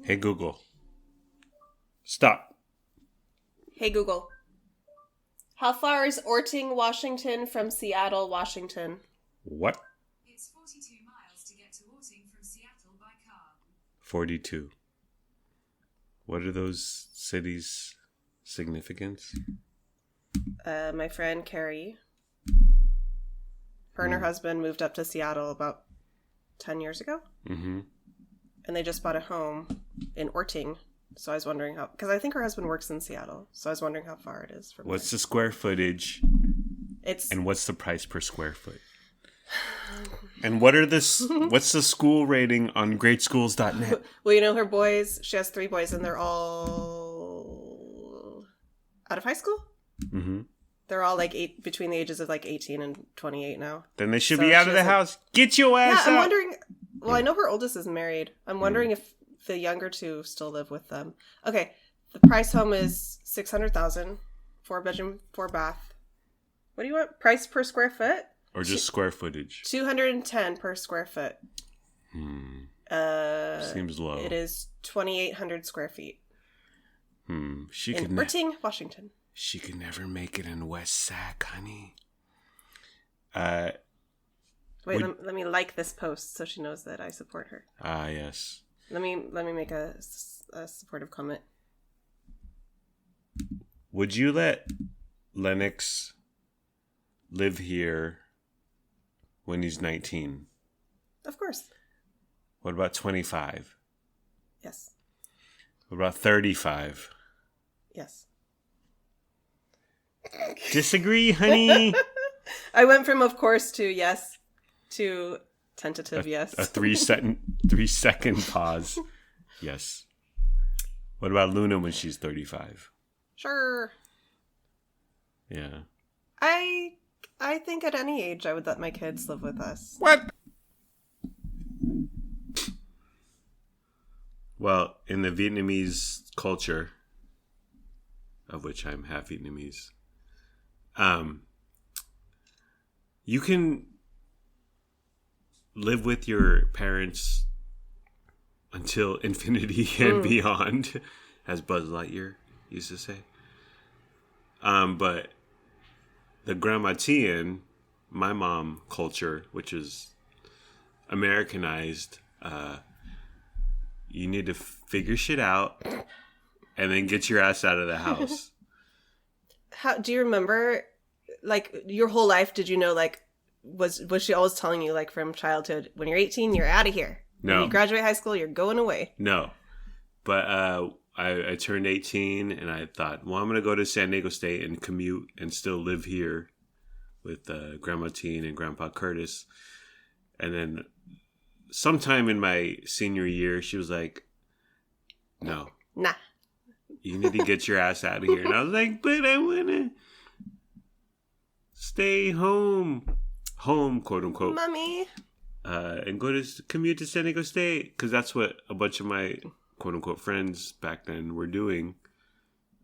Hey Google. Stop. Hey Google. How far is Orting, Washington from Seattle, Washington? What? It's 42 miles to get to Orting from Seattle by car. 42. What are those cities' significance? My friend Carrie, her and her husband moved up to Seattle about 10 years ago. Mm-hmm. And they just bought a home in Orting. So I was wondering how, because I think her husband works in Seattle. So I was wondering how far it is from What's there. the square footage? And what's the price per square foot? And what's the school rating on greatschools.net? Well, you know, her boys, she has 3 boys and they're all out of high school. Mm-hmm. They're all like between the ages of like 18 and 28 now. Then they should be out of the house. Get your ass out. I'm wondering, well, I know her oldest is married. I'm wondering if the younger 2 still live with them. Okay, the price home is $600,000, 4-bedroom, 4-bath. What do you want? Price per square foot? Or just square footage? $210 per square foot. Seems low. It is 2,800 square feet. In Orting, Washington. She could never make it in West Sac, honey. Wait, let me like this post so she knows that I support her. Ah, yes. Let me make a supportive comment. Would you let Lennox live here when he's 19? Of course. What about 25? Yes. What about 35? Yes. Disagree, honey? I went from of course to yes to tentative yes. A 3-second pause. Yes. What about Luna when she's 35? Sure. Yeah. I think at any age I would let my kids live with us. What? Well, in the Vietnamese culture, of which I'm half Vietnamese, you can live with your parents until infinity and beyond, as Buzz Lightyear used to say. But the Grandma Tian, my mom culture, which is Americanized, you need to figure shit out and then get your ass out of the house. How do you remember, like, your whole life? Did you know, like, was she always telling you, like, from childhood, when you're 18, you're out of here? No. When you graduate high school, you're going away. No. But I turned 18 and I thought, well, I'm going to go to San Diego State and commute and still live here with Grandma Teen and Grandpa Curtis. And then sometime in my senior year, she was like, no. Nah. You need to get your ass out of here. And I was like, but I want to stay home. Home, quote unquote. Mommy. And go to commute to San Diego State. Because that's what a bunch of my quote unquote friends back then were doing.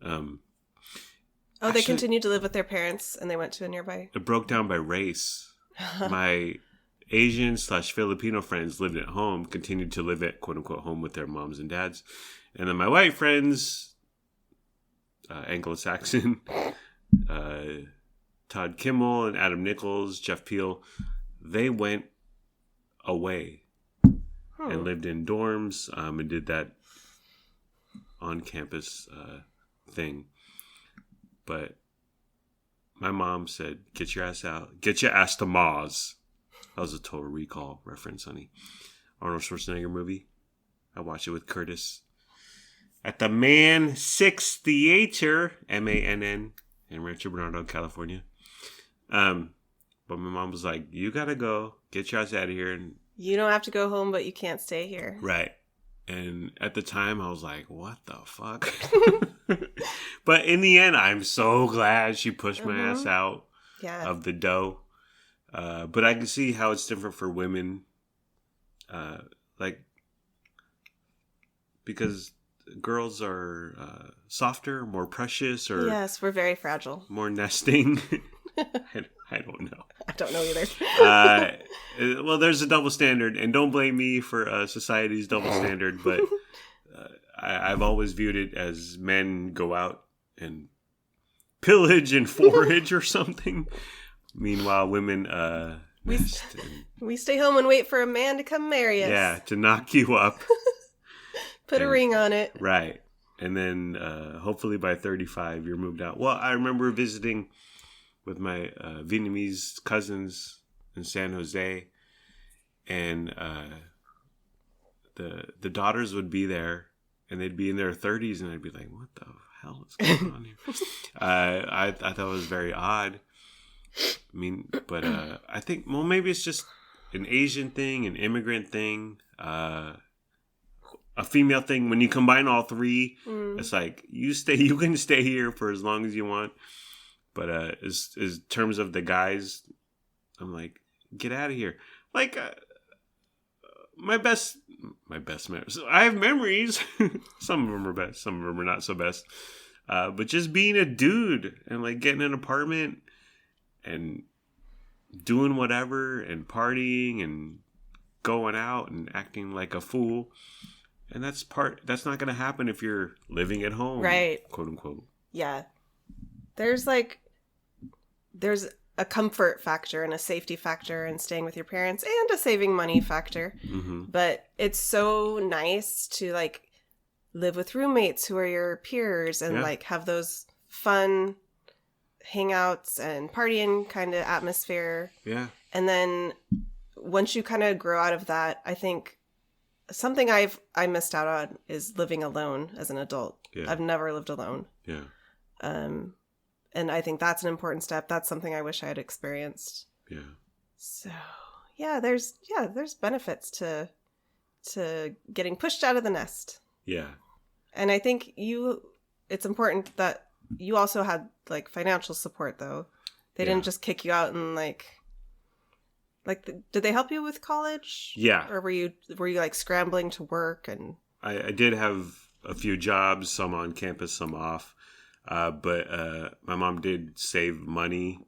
They continued to live with their parents and they went to a nearby. It broke down by race. My Asian/Filipino friends lived at home, continued to live at quote unquote home with their moms and dads. And then my white friends, Anglo-Saxon, Todd Kimmel and Adam Nichols, Jeff Peel, they went away and lived in dorms and did that on-campus thing. But my mom said, get your ass out. Get your ass to Mars. That was a Total Recall reference, honey. Arnold Schwarzenegger movie. I watched it with Curtis at the Man 6 Theater, MANN, in Rancho Bernardo, California. But my mom was like, you gotta go. Get your ass out of here. And you don't have to go home, but you can't stay here. right. And at the time, I was like, what the fuck? But in the end, I'm so glad she pushed my ass out of the dough. But I can see how it's different for women. Because girls are softer, more precious, or yes, we're very fragile. More nesting. I don't know. I don't know either. Well, there's a double standard, and don't blame me for society's double standard, but I've always viewed it as men go out and pillage and forage or something. Meanwhile, women nest and, We stay home and wait for a man to come marry us. yeah, to knock you up. Put a ring on it. Right. And then hopefully by 35 you're moved out. Well, I remember visiting with my Vietnamese cousins in San Jose, and the daughters would be there, and they'd be in their 30s, and I'd be like, what the hell is going on here? I thought it was very odd. I mean, but I think, well, maybe it's just an Asian thing, an immigrant thing, a female thing. When you combine all three, it's like you can stay here for as long as you want. But as terms of the guys, I'm like, get out of here. Like my best memories. I have memories. Some of them are best, some of them are not so best. But just being a dude and like getting an apartment and doing whatever and partying and going out and acting like a fool. And that's not going to happen if you're living at home. Right. Quote unquote. Yeah. There's a comfort factor and a safety factor in staying with your parents and a saving money factor. Mm-hmm. But it's so nice to like live with roommates who are your peers and like have those fun hangouts and partying kind of atmosphere. Yeah. And then once you kind of grow out of that, I think something I missed out on is living alone as an adult. Yeah. I've never lived alone. Yeah. And I think that's an important step. That's something I wish I had experienced. Yeah. So there's benefits to getting pushed out of the nest. Yeah. And I think it's important that you also had like financial support though. They didn't just kick you out and like did they help you with college? Yeah. Or were you like scrambling to work? And I did have a few jobs, some on campus, some off. But my mom did save money.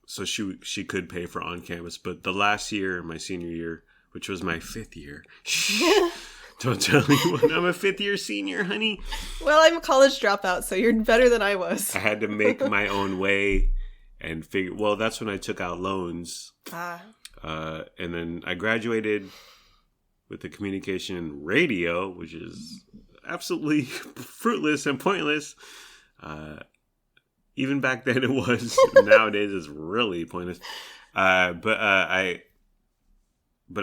So she could pay for on campus. But the last year, my senior year, which was my 5th year. Don't tell anyone I'm a 5th year senior, honey. Well, I'm a college dropout, so you're better than I was. I had to make my own way and figure. Well, that's when I took out loans. And then I graduated with a communication in radio, which is absolutely fruitless and pointless. Even back then it was. Nowadays it's really pointless. But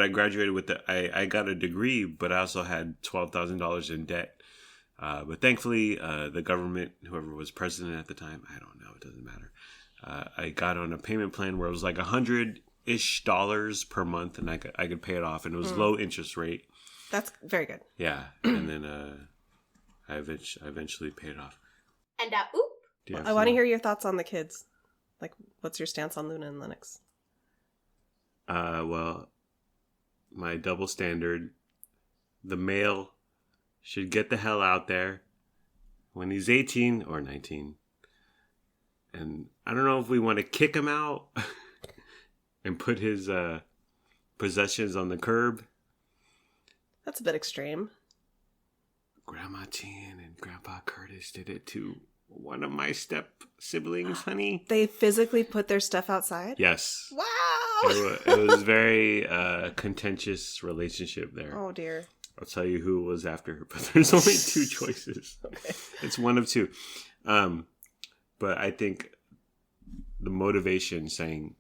I graduated with I got a degree, but I also had $12,000 in debt. But thankfully, the government, whoever was president at the time, I don't know, it doesn't matter. I got on a payment plan where it was like $100-ish per month, and I could pay it off, and it was low interest rate. That's very good. Yeah, and then I eventually paid it off. And I want to hear your thoughts on the kids. Like, what's your stance on Luna and Lennox? Well, my double standard, the male should get the hell out there when he's 18 or 19. And I don't know if we want to kick him out and put his possessions on the curb. That's a bit extreme. Grandma Tian and Grandpa Curtis did it to one of my step siblings, honey. They physically put their stuff outside? Yes. Wow! It was very contentious relationship there. Oh, dear. I'll tell you who was after her, but there's only 2 choices. Okay. It's one of 2. But I think the motivation saying,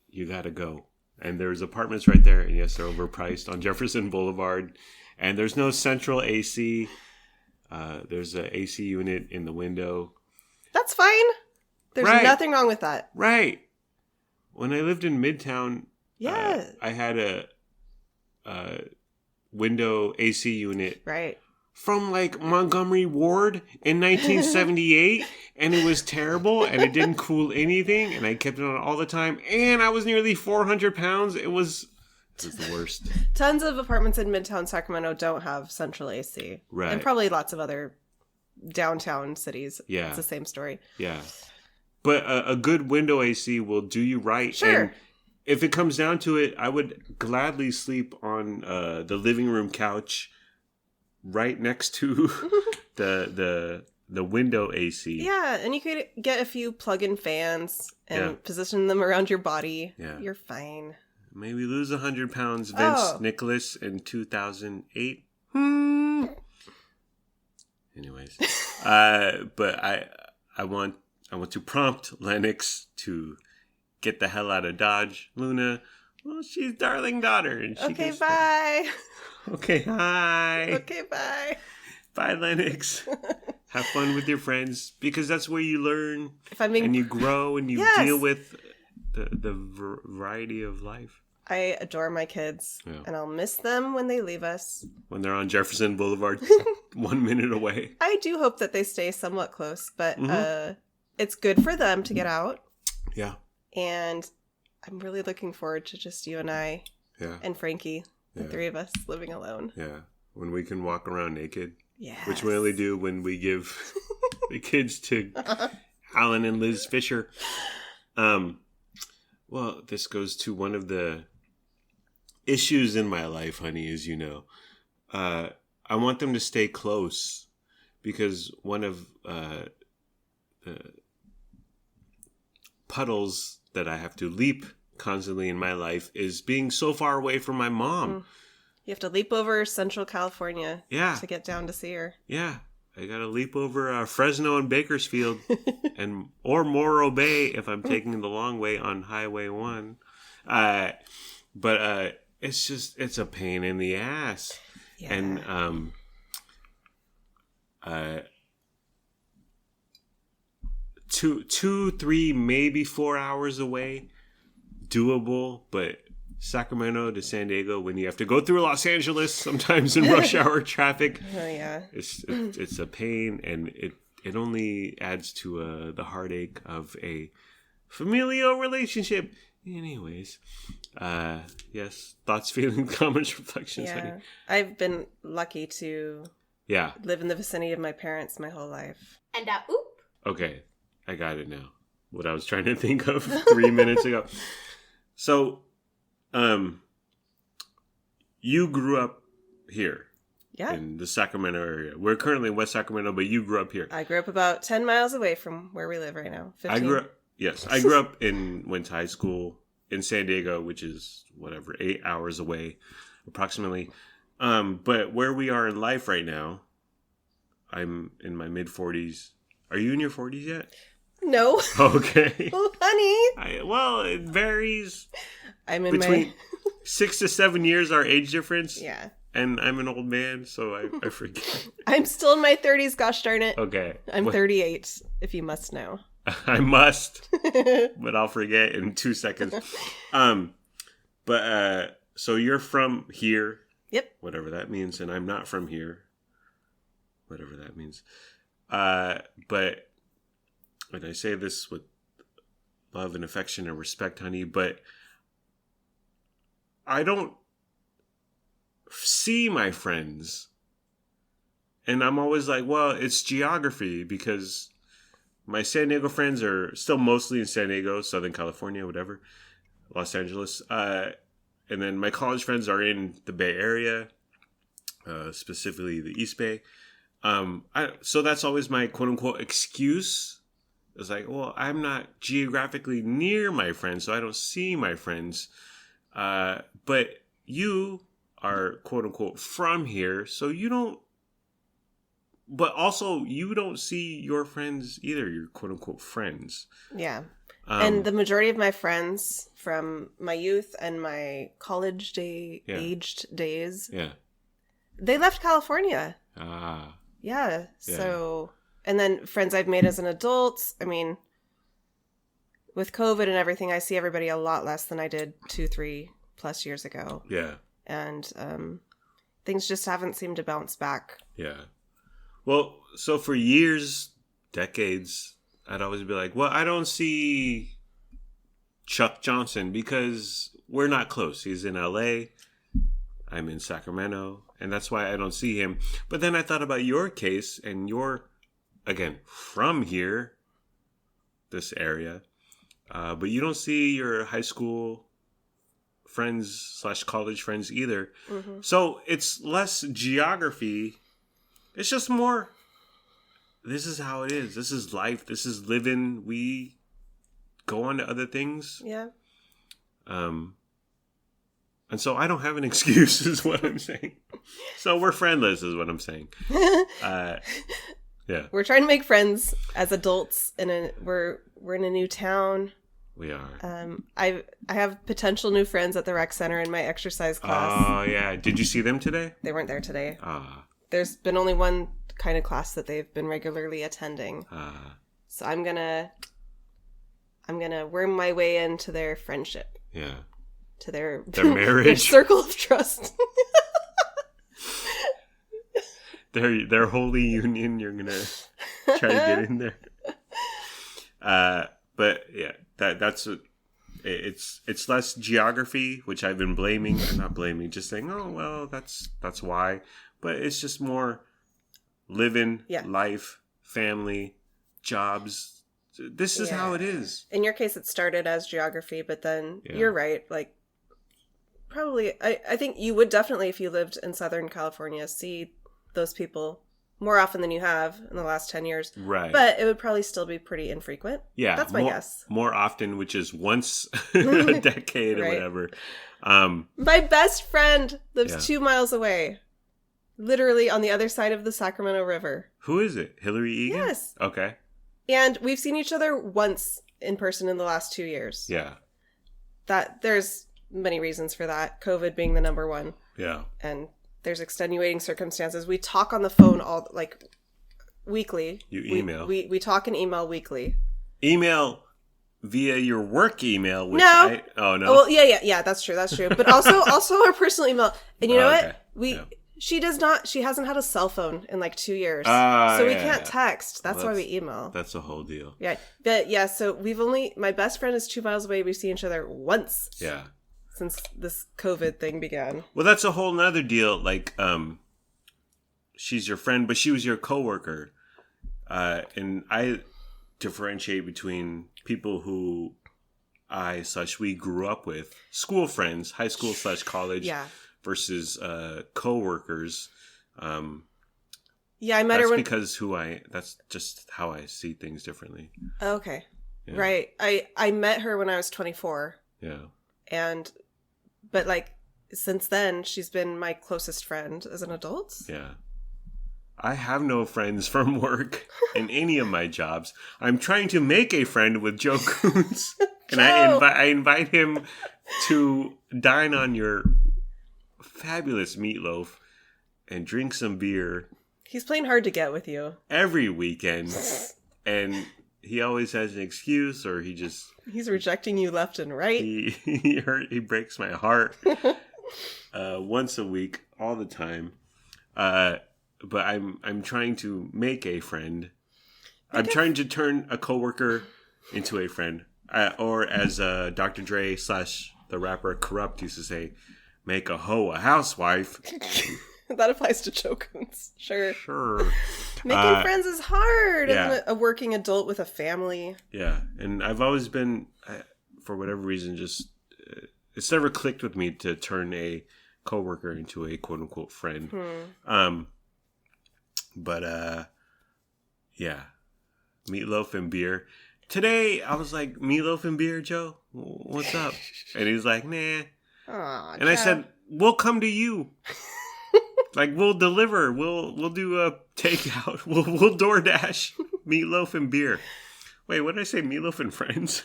you got to go. And there's apartments right there. And yes, they're overpriced on Jefferson Boulevard. And there's no central AC. There's an AC unit in the window. That's fine. There's nothing wrong with that. Right. When I lived in Midtown, I had a window AC unit. Right. From like Montgomery Ward in 1978, and it was terrible, and it didn't cool anything, and I kept it on all the time, and I was nearly 400 pounds. It was the worst. Tons of apartments in Midtown Sacramento don't have central AC. Right. And probably lots of other downtown cities. Yeah. It's the same story. Yeah. But a good window AC will do you right. Sure. if it comes down to it, I would gladly sleep on the living room couch right next to the window AC. Yeah, and you could get a few plug-in fans and Yeah. position them around your body. Yeah. You're fine. Maybe lose 100 pounds, Vince Oh. Nicholas in 2008. Anyways, but I want to prompt Lennox to get the hell out of Dodge. Luna, well, she's darling daughter, and she Okay, can bye. Okay, hi. Okay, bye. Bye, Lennox. Have fun with your friends because that's where you learn If I'm being, and you grow and you Yes. deal with the variety of life. I adore my kids, Yeah. and I'll miss them when they leave us. When they're on Jefferson Boulevard, 1 minute away. I do hope that they stay somewhat close, but Mhm. it's good for them to get out, Yeah, and I'm really looking forward to just you and I yeah, and Frankie, the Yeah. three of us living alone. yeah. When we can walk around naked, Yeah, which we only do when we give the kids to Alan and Liz Fisher. Well, this goes to one of the issues in my life, honey, as you know. I want them to stay close because one of the puddles that I have to leap constantly in my life is being so far away from my mom. You have to leap over Central California Yeah, to get down to see her. yeah. I gotta leap over Fresno and Bakersfield, or Morro Bay if I'm taking the long way on Highway 1. But it's a pain in the ass. Yeah. And 2, 3, maybe 4 hours away, doable. But Sacramento to San Diego, when you have to go through Los Angeles, sometimes in rush hour traffic, Oh yeah. it's a pain, and it only adds to the heartache of a familial relationship. Anyways, yes, thoughts, feelings, comments, reflections. Yeah. Honey. I've been lucky to Yeah. live in the vicinity of my parents my whole life. And oop. Okay, I got it now. What I was trying to think of 3 minutes ago. So, you grew up here Yeah. in the Sacramento area. We're currently in West Sacramento, but you grew up here. I grew up about 10 miles away from where we live right now. 15. I grew up went to high school in San Diego, which is 8 hours away, approximately. But where we are in life right now, I'm in my mid-40s. Are you in your 40s yet? No. Okay. Oh, honey. Well, it varies. I'm in Between 6 to 7 years, our age difference. Yeah. And I'm an old man, so I forget. I'm still in my 30s, gosh darn it. Okay. I'm Well, 38, if you must know. I must, but I'll forget in 2 seconds. So you're from here. Yep. Whatever that means, and I'm not from here. Whatever that means. But and I say this with love and affection and respect, honey, but I don't see my friends. And I'm always like, well, it's geography because my San Diego friends are still mostly in San Diego, Southern California, whatever, Los Angeles. And then my college friends are in the Bay Area, specifically the East Bay. So that's always my quote unquote excuse. It's like, well, I'm not geographically near my friends, so I don't see my friends. But you are quote unquote from here, so you don't. But also, you don't see your friends either. Your quote unquote friends. Yeah. And the majority of my friends from my youth and my college aged days, Yeah. they left California. Ah. Yeah. Yeah. So, and then friends I've made as an adult. I mean, with COVID and everything, I see everybody a lot less than I did 2-3 plus years ago. Yeah. And things just haven't seemed to bounce back. Yeah. Well, so for years, decades, I'd always be like, well, I don't see Chuck Johnson because we're not close. He's in LA. I'm in Sacramento. And that's why I don't see him. But then I thought about your case, and you're, again, from here, this area. But you don't see your high school friends / college friends either. Mm-hmm. So it's less geography. It's just more, this is how it is. This is life. This is living. We go on to other things. Yeah. And so I don't have an excuse is what I'm saying. So we're friendless is what I'm saying. Yeah. We're trying to make friends as adults, and we're in a new town. We are. I have potential new friends at the rec center in my exercise class. Oh, yeah. Did you see them today? They weren't there today. Ah. There's been only one kind of class that they've been regularly attending. So I'm gonna worm my way into their friendship. Yeah. To their marriage. Their circle of trust. their holy union. You're gonna try to get in there. But yeah, that's it's less geography, which I've been blaming. I'm not blaming, just saying, oh well, that's why. But it's just more living, life, family, jobs. This is how it is. In your case, it started as geography, but then you're right. Like, probably, I think you would definitely, if you lived in Southern California, see those people more often than you have in the last 10 years. Right. But it would probably still be pretty infrequent. Yeah. That's my guess. More often, which is once a decade or whatever. My best friend lives 2 miles away. Literally on the other side of the Sacramento River. Who is it? Hillary Egan? Yes. Okay. And we've seen each other once in person in the last 2 years. Yeah. There's many reasons for that. COVID being the number one. Yeah. And there's extenuating circumstances. We talk on the phone weekly. You email. We talk and email weekly. Email via your work email. Which no. Oh no. Well, yeah. That's true. But also our personal email. And you know what? She does not. She hasn't had a cell phone in like 2 years, so we can't text. That's why we email. That's a whole deal. Yeah, but yeah. So my best friend is 2 miles away. We've seen each other once. Yeah. Since this COVID thing began. Well, that's a whole nother deal. Like, she's your friend, but she was your coworker, and I differentiate between people who we grew up with, school friends, high school / college. Yeah. Versus co-workers. Yeah, I met her because that's just how I see things differently. Okay. Yeah. Right. I met her when I was 24. Yeah. But like since then she's been my closest friend as an adult. Yeah. I have no friends from work in any of my jobs. I'm trying to make a friend with Joe Coons. And I invite him to dine on your fabulous meatloaf and drink some beer. He's playing hard to get with you every weekend, and he always has an excuse, or he's rejecting you left and right. He breaks my heart once a week, all the time. But I'm trying to make a friend. I'm trying to turn a coworker into a friend, or as Dr. Dre / the rapper Corrupt used to say, make a hoe a housewife. That applies to Joe Coons. Sure. Making friends is hard as a working adult with a family. Yeah. And I've always been, for whatever reason, just, it's never clicked with me to turn a coworker into a quote unquote friend. Yeah. Meatloaf and beer. Today, I was like, meatloaf and beer, Joe? What's up? And he's like, nah. Aw, and I said, we'll come to you. Like, we'll deliver. We'll do a takeout. We'll DoorDash meatloaf and beer. Wait, what did I say? Meatloaf and friends?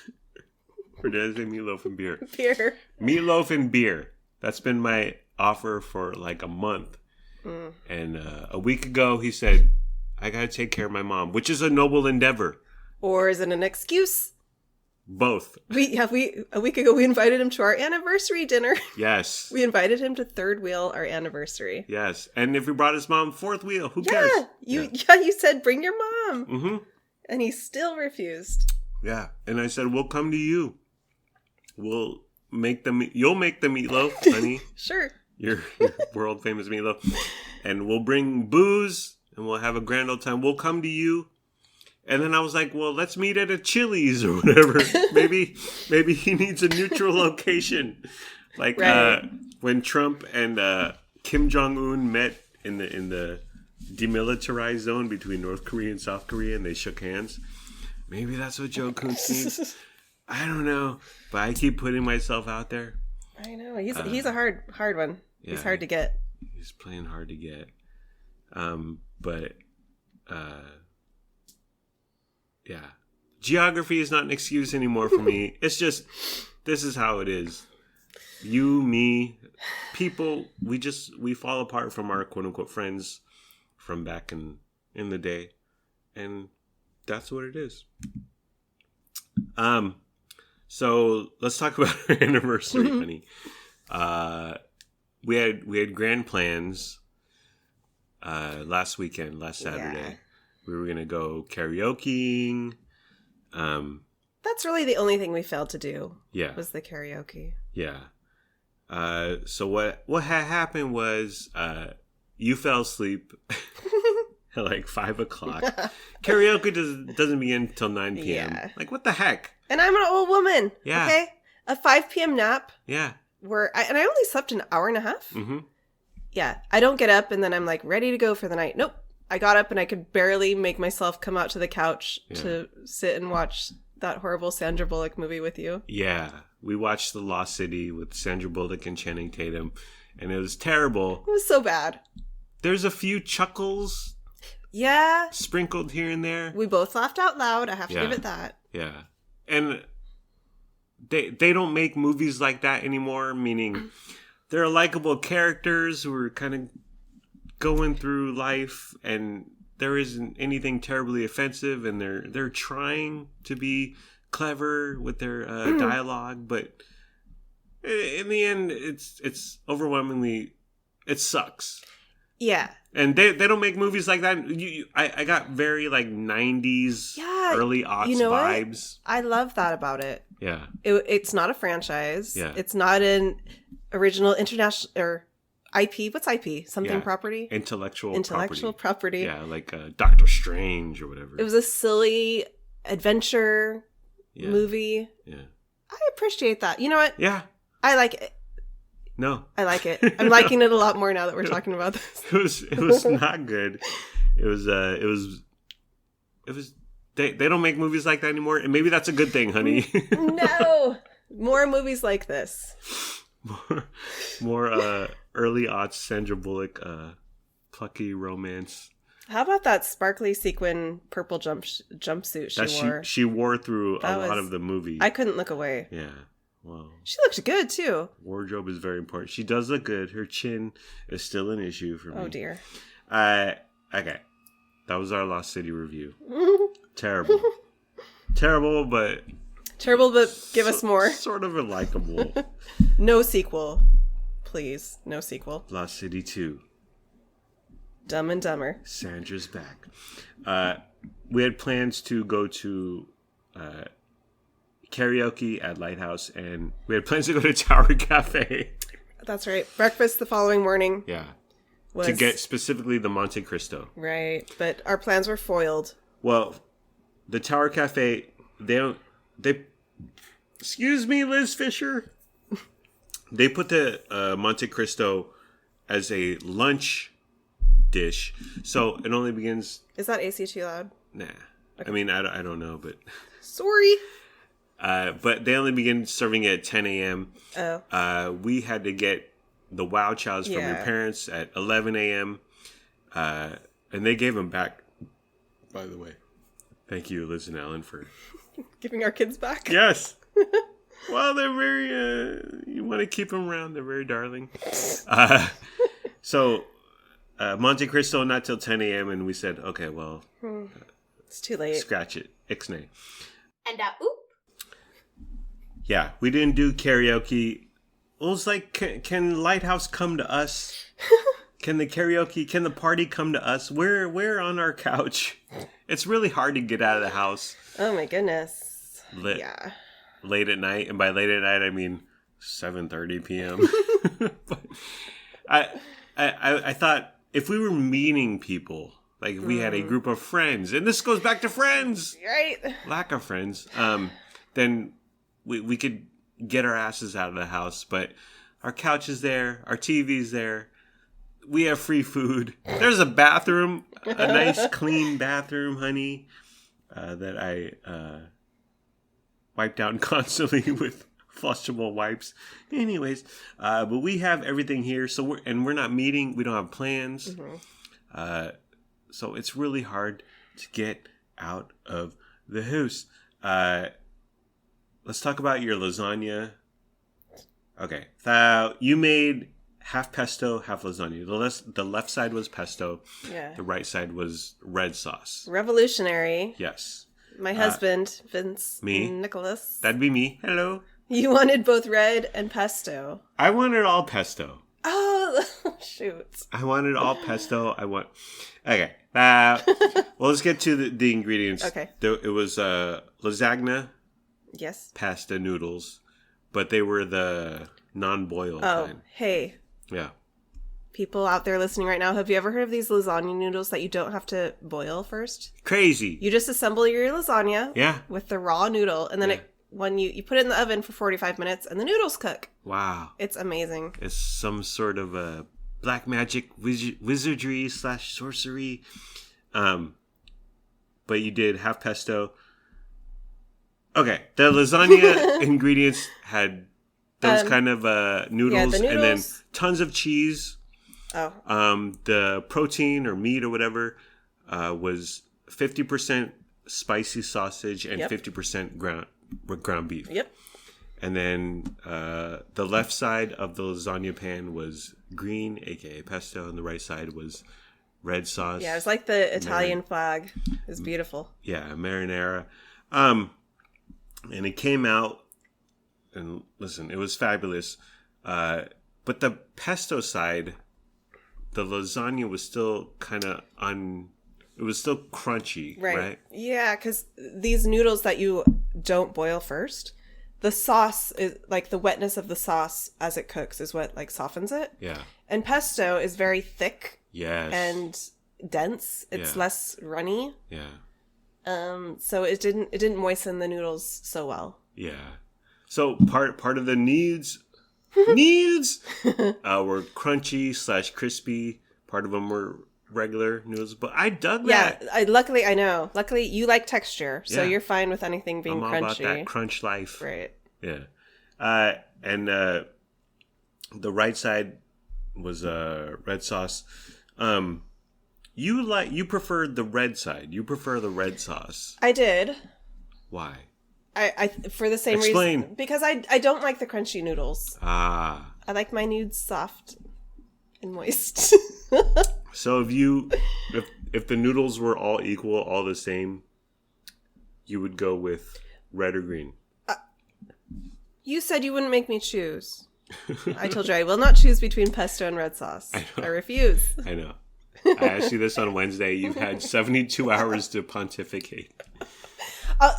Or did I say meatloaf and beer? Beer. Meatloaf and beer. That's been my offer for like a month. And a week ago, he said, I got to take care of my mom, which is a noble endeavor. Or is it an excuse? Both. A week ago we invited him to our anniversary dinner. Yes. We invited him to third wheel our anniversary. Yes. And if we brought his mom fourth wheel, who cares? You said bring your mom. Mm-hmm. And he still refused. Yeah. And I said, we'll come to you. You'll make the meatloaf, honey. Sure. Your world famous meatloaf. And we'll bring booze and we'll have a grand old time. We'll come to you. And then I was like, well, let's meet at a Chili's or whatever. Maybe he needs a neutral location. Like Right. when Trump and Kim Jong-un met in the demilitarized zone between North Korea and South Korea, and they shook hands. Maybe that's what Joe Kuntz needs. I don't know, but I keep putting myself out there. I know he's a hard one. Yeah, He's hard to get. He's playing hard to get. But yeah, geography is not an excuse anymore for me. It's just this is how it is. You, me, people, we fall apart from our quote unquote friends from back in the day, and that's what it is. So let's talk about our anniversary, honey. We had grand plans last Saturday. Yeah. We were gonna go karaokeing. That's really the only thing we failed to do. Yeah. Was the karaoke. Yeah. So what had happened was you fell asleep at like 5 o'clock. Karaoke doesn't begin until 9 p.m. Yeah. Like, what the heck? And I'm an old woman. Yeah. Okay. A 5 p.m. nap. Yeah. And I only slept an hour and a half. Mm-hmm. Yeah. I don't get up and then I'm like ready to go for the night. Nope. I got up and I could barely make myself come out to the couch to sit and watch that horrible Sandra Bullock movie with you. Yeah. We watched The Lost City with Sandra Bullock and Channing Tatum, and it was terrible. It was so bad. There's a few chuckles Yeah. sprinkled here and there. We both laughed out loud. I have to give it that. Yeah. And they don't make movies like that anymore, meaning they're likable characters who are kind of going through life and there isn't anything terribly offensive, and they're trying to be clever with their dialogue, but in the end it's overwhelmingly it sucks. Yeah. And they don't make movies like that. I got very like 90s, early aughts vibes. I love that about it. Yeah. It's not a franchise. Yeah. It's not an original international or IP. What's IP? Something property? Intellectual property. Yeah, like Doctor Strange or whatever. It was a silly adventure movie. Yeah. I appreciate that. You know what? Yeah. I like it. No. I like it. I'm liking it a lot more now that we're talking about this. It was not good. It was they don't make movies like that anymore, and maybe that's a good thing, honey. No. More movies like this. more early aughts Sandra Bullock plucky romance. How about that sparkly sequin purple jumpsuit she wore? She wore through a lot of the movie. I couldn't look away. Yeah. Well, she looked good too. Wardrobe is very important. She does look good. Her chin is still an issue for me. Oh dear. Okay. That was our Lost City review. Terrible. Terrible, but give us more. Sort of a likable. No sequel. Please. No sequel. Lost City 2. Dumb and Dumber. Sandra's back. We had plans to go to karaoke at Lighthouse, and we had plans to go to Tower Cafe. That's right. Breakfast the following morning. Yeah. To get specifically the Monte Cristo. Right. But our plans were foiled. Well, the Tower Cafe, they excuse me, Liz Fisher. They put the Monte Cristo as a lunch dish, so it only begins. Is that AC too loud? Nah, okay. I mean I don't know, but sorry. But they only begin serving it at 10 a.m. Oh. We had to get the Wow Chows from your parents at 11 a.m. And they gave them back. By the way, thank you, Liz and Alan, for giving our kids back. Yes. Well, they're very. You want to keep them around. They're very darling. So, Monte Cristo not till 10 a.m. and we said, okay, well, it's too late. Scratch it. Ixnay. And oop. Yeah, we didn't do karaoke. It was like, can Lighthouse come to us? Can the party come to us? We're on our couch. It's really hard to get out of the house. Oh my goodness. Yeah. Late at night, and by late at night I mean 7:30 p.m. But I thought if we were meeting people, like if we had a group of friends, and this goes back to friends, right? Lack of friends, then we could get our asses out of the house. But Our couch is there. Our TV's there. We have free food. There's a bathroom, a nice clean bathroom, honey, that I wipe down constantly with flushable wipes. Anyways, but we have everything here. So we're not meeting. We don't have plans. So it's really hard to get out of the house. Let's talk about your lasagna. Okay, so you made half pesto, half lasagna. The left side was pesto. Yeah. The right side was red sauce. Revolutionary. Yes. My husband, Vince me? Nicholas. That'd be me. Hello. You wanted both red and pesto. I wanted all pesto. Oh, shoot. I wanted all pesto. Okay. Well, let's get to the ingredients. Okay. It was lasagna, Yes. pasta, noodles, but they were the non-boiled Oh, kind. hey. Yeah. People out there listening right now, have you ever heard of these lasagna noodles that you don't have to boil first? Crazy. You just assemble your lasagna Yeah. with the raw noodle, and then when you put it in the oven for 45 minutes, and the noodles cook. Wow. It's amazing. It's some sort of a black magic wizardry / sorcery. But you did half pesto. Okay. The lasagna ingredients had those kind of noodles, the and then noodles. tons of cheese. Oh. The protein or meat or whatever was 50% spicy sausage and 50% ground beef. Yep. And then the left side of the lasagna pan was green, aka pesto, and the right side was red sauce. Yeah, it was like the Italian flag. It was beautiful. Yeah, marinara. And it came out, and listen, it was fabulous. But the pesto side, the lasagna was still kind of it was still crunchy, right? Yeah, because these noodles that you don't boil first, the sauce is like the wetness of the sauce as it cooks is what like softens it. Yeah. And pesto is very thick. Yes. And dense. It's less runny. Yeah. So it didn't moisten the noodles so well. Yeah. So part of the needs were crunchy / crispy. Part of them were regular noodles, but I dug that. Yeah, luckily you like texture, so Yeah. you're fine with anything being I'm all crunchy. about that crunch life. Right. Yeah. And the right side was red sauce. You preferred the red side. You prefer the red sauce. I did. Why? I for the same Explain. reason, because I don't like the crunchy noodles. Ah. I like my nudes soft and moist. So if the noodles were all equal, all the same, you would go with red or green. You said you wouldn't make me choose. I told you I will not choose between pesto and red sauce. I refuse. I know. I asked you this on Wednesday. You've had 72 hours to pontificate.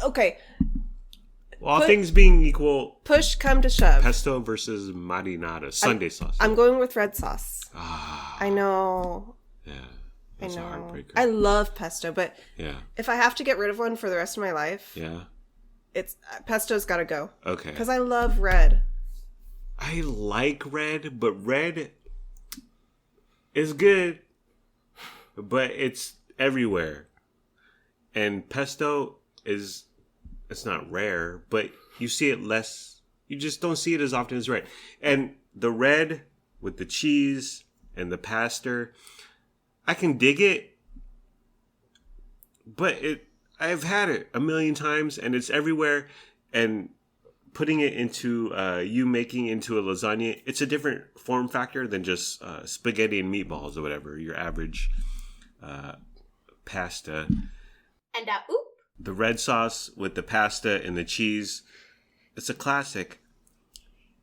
Okay. All things being equal, Push come to shove. pesto versus marinara, Sunday sauce. I'm going with red sauce. Ah, I know. yeah. I That's a know. heartbreaker. I love pesto, but Yeah. if I have to get rid of one for the rest of my life, Yeah. it's pesto's got to go. Okay. Because I love red. I like red, but red is good, but it's everywhere. And pesto it's not rare, but you see it less. You just don't see it as often as red. And the red with the cheese and the pasta, I can dig it, but I've had it a million times and it's everywhere. And putting it into you making into a lasagna, it's a different form factor than just spaghetti and meatballs or whatever, your average pasta. And The red sauce with the pasta and the cheese, it's a classic.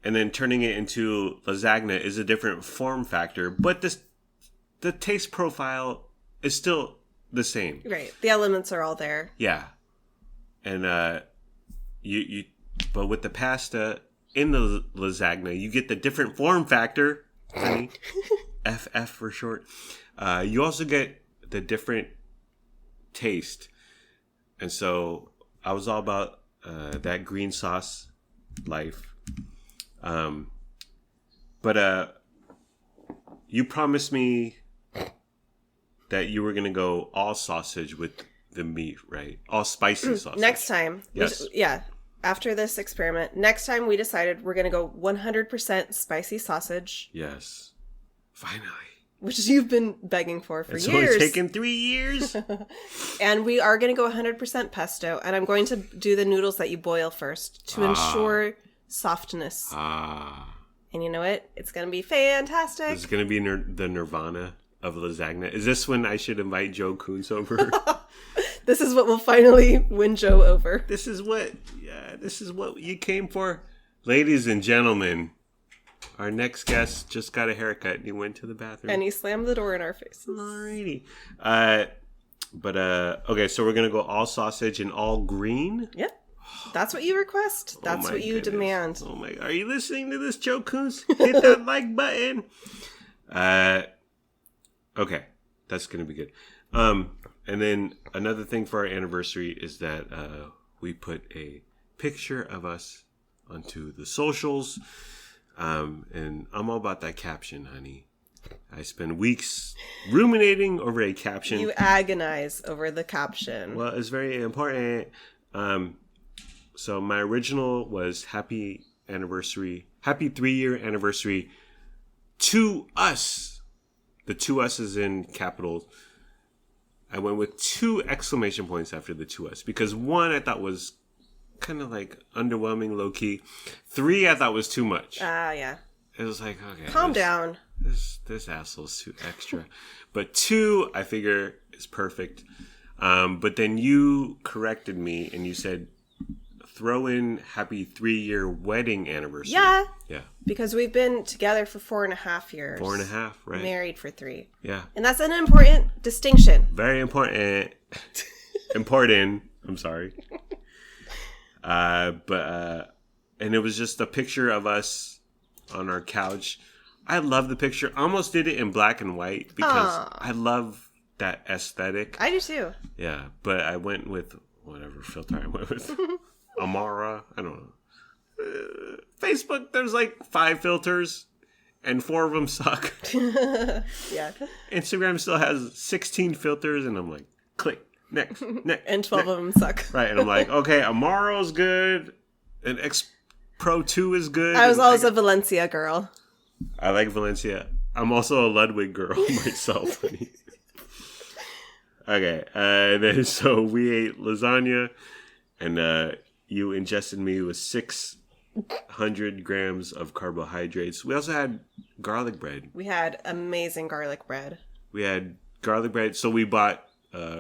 And then turning it into lasagna is a different form factor, but the taste profile is still the same. right. The elements are all there. Yeah. And but with the pasta in the lasagna, you get the different form factor, honey. FF for short. You also get the different taste. And so I was all about that green sauce life. But you promised me that you were gonna go all sausage with the meat, right? All spicy sausage. Next time. Yes. After this experiment, next time we decided we're going to go 100% spicy sausage. Yes. Finally. Which you've been begging for It's years. only taken 3 years. And we are going to go 100% pesto. And I'm going to do the noodles that you boil first to ensure softness. And you know what? It's going to be fantastic. This is going to be the nirvana of lasagna. Is this when I should invite Joe Coons over? This is what will finally win Joe over. This is what you came for. Ladies and gentlemen, our next guest just got a haircut and he went to the bathroom. And he slammed the door in our faces. Alrighty. Okay, so we're going to go all sausage and all green? Yep. That's what you request. That's what you demand. Oh my, are you listening to this, Joe Coons? Hit that like button. Okay, that's going to be good. And then another thing for our anniversary is that we put a picture of us onto the socials. And I'm all about that caption, honey. I spend weeks ruminating over a caption. You agonize over the caption. Well, it's very important. So my original was happy 3-year anniversary to us. The to us is in capitals. I went with 2 exclamation points after the to us because 1 I thought was kind of like underwhelming, low key. 3 I thought was too much. Yeah. It was like, okay, calm down. This asshole's too extra. But 2 I figure is perfect. But then you corrected me and you said throw in happy 3-year wedding anniversary. Yeah. Yeah. Because we've been together for 4.5 years. 4.5, right? Married for 3. Yeah. And that's an important distinction. Very important. Important. I'm sorry. And it was just a picture of us on our couch. I love the picture. I almost did it in black and white because I love that aesthetic. I do too. Yeah, but I went with whatever filter I went with. Amara. I don't know. Facebook, there's like 5 filters and 4 of them suck. Yeah. Instagram still has 16 filters and I'm like, click, next. And 12 of them suck. Right, and I'm like, okay, Amaro's good and X Pro 2 is good. I was always a Valencia girl. I like Valencia. I'm also a Ludwig girl myself. Okay, then so we ate lasagna and you ingested me with 600 grams of carbohydrates. We also had garlic bread. We had amazing garlic bread. We had garlic bread. So we bought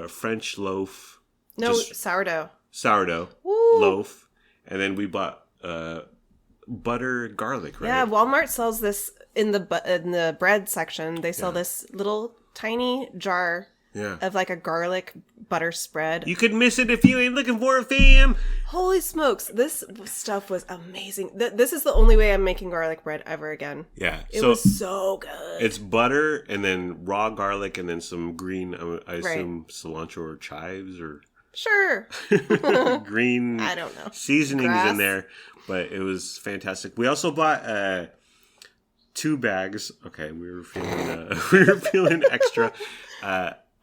French loaf. No, sourdough. Sourdough Woo. loaf. And then we bought butter garlic, right? Yeah, Walmart sells this in the bread section. They sell this little tiny jar of like a garlic butter spread. You could miss it if you ain't looking for it, fam. Holy smokes, this stuff was amazing. This is the only way I'm making garlic bread ever again. Yeah. It was so good. It's butter and then raw garlic and then some green, I assume cilantro or chives or... Sure. green I don't know. Seasonings Grass. in there. But it was fantastic. We also bought 2 bags. Okay, we were feeling extra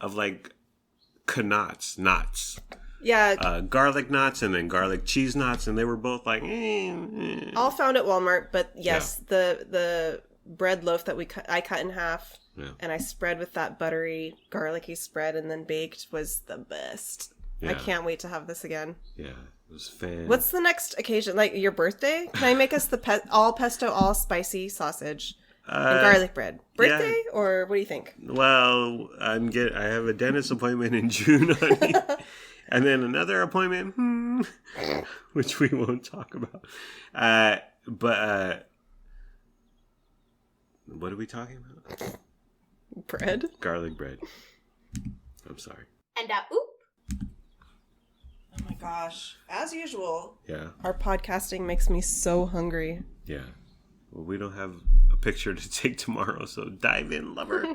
of like knots. Yeah. Garlic knots and then garlic cheese knots, and they were both like All found at Walmart, but yes, the bread loaf that I cut in half and I spread with that buttery garlicky spread and then baked was the best. I can't wait to have this again. Yeah, it was fan. What's the next occasion? Like your birthday? Can I make us the all pesto, all spicy sausage and garlic bread? Birthday or what do you think? Well, I have a dentist appointment in June, honey. And then another appointment, which we won't talk about. But what are we talking about? Bread? Garlic bread. I'm sorry. And oop. Oh my gosh. As usual. Yeah. Our podcasting makes me so hungry. Yeah. Well, we don't have a picture to take tomorrow, so dive in, lover.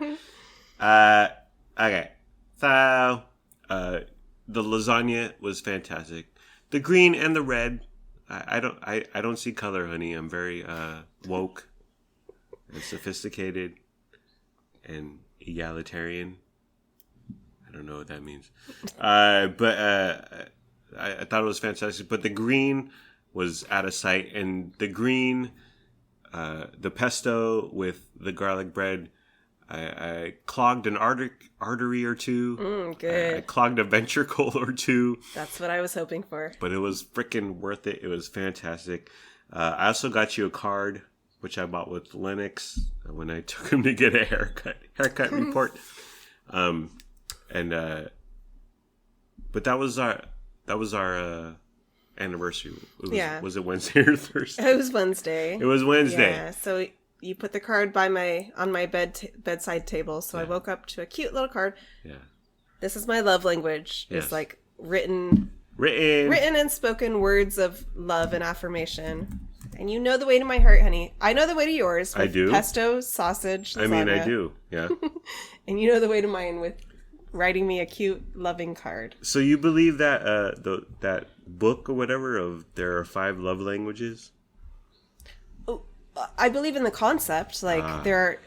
Okay. So, the lasagna was fantastic. The green and the red. I don't see color, honey. I'm very woke. and sophisticated and egalitarian. I don't know what that means. But I thought it was fantastic. But the green was out of sight. And the green, the pesto with the garlic bread, I clogged an artery or two. Good. I clogged a ventricle or two. That's what I was hoping for. But it was freaking worth it. It was fantastic. I also got you a card, which I bought with Lennox when I took him to get a haircut report. But that was our anniversary. Was it Wednesday or Thursday? It was Wednesday. It was Wednesday. Yeah. So you put the card on my bedside table. So I woke up to a cute little card. Yeah. This is my love language. Yes. It's like written and spoken words of love and affirmation. And you know the way to my heart, honey. I know the way to yours. I do. Pesto, sausage, lasagna. I mean, I do. Yeah. And you know the way to mine with writing me a cute, loving card. So you believe that that book or whatever of there are 5 love languages? Oh, I believe in the concept. Like there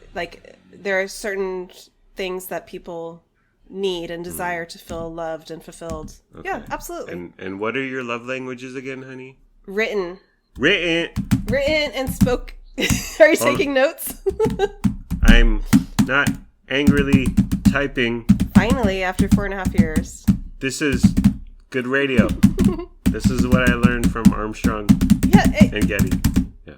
are certain things that people need and desire to feel loved and fulfilled. Okay. Yeah, absolutely. And what are your love languages again, honey? Written and spoke. Are you taking notes? I'm not angrily typing. Finally, after 4.5 years. This is good radio. This is what I learned from Armstrong and Getty. Yeah.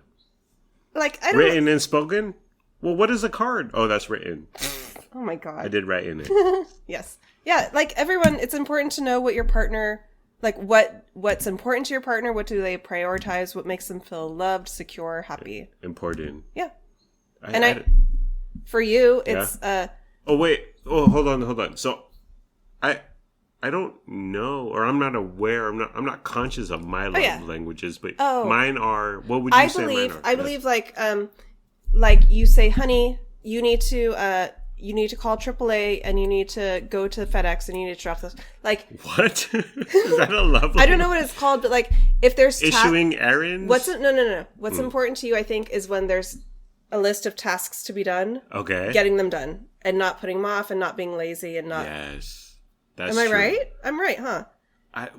Like, I don't written and spoken? Well, what is a card? Oh, that's written. Oh my God. I did write in it. Yes. Yeah, like everyone, it's important to know what your partner, like what's important to your partner, what do they prioritize, what makes them feel loved, secure, happy. Important. Yeah. For you, it's Oh wait. Oh, hold on. So I don't know, or I'm not aware. I'm not conscious of my love languages, but mine are. What would you say mine are? I believe like you say, honey, you need to call AAA and you need to go to FedEx and you need to drop this. Like what? Is that a love? I don't know what it's called, but like if there's issuing errands. No. What's important to you, I think, is when there's a list of tasks to be done. Okay. Getting them done and not putting them off and not being lazy and not. Yes, that's. Am I true. right? I'm right, huh?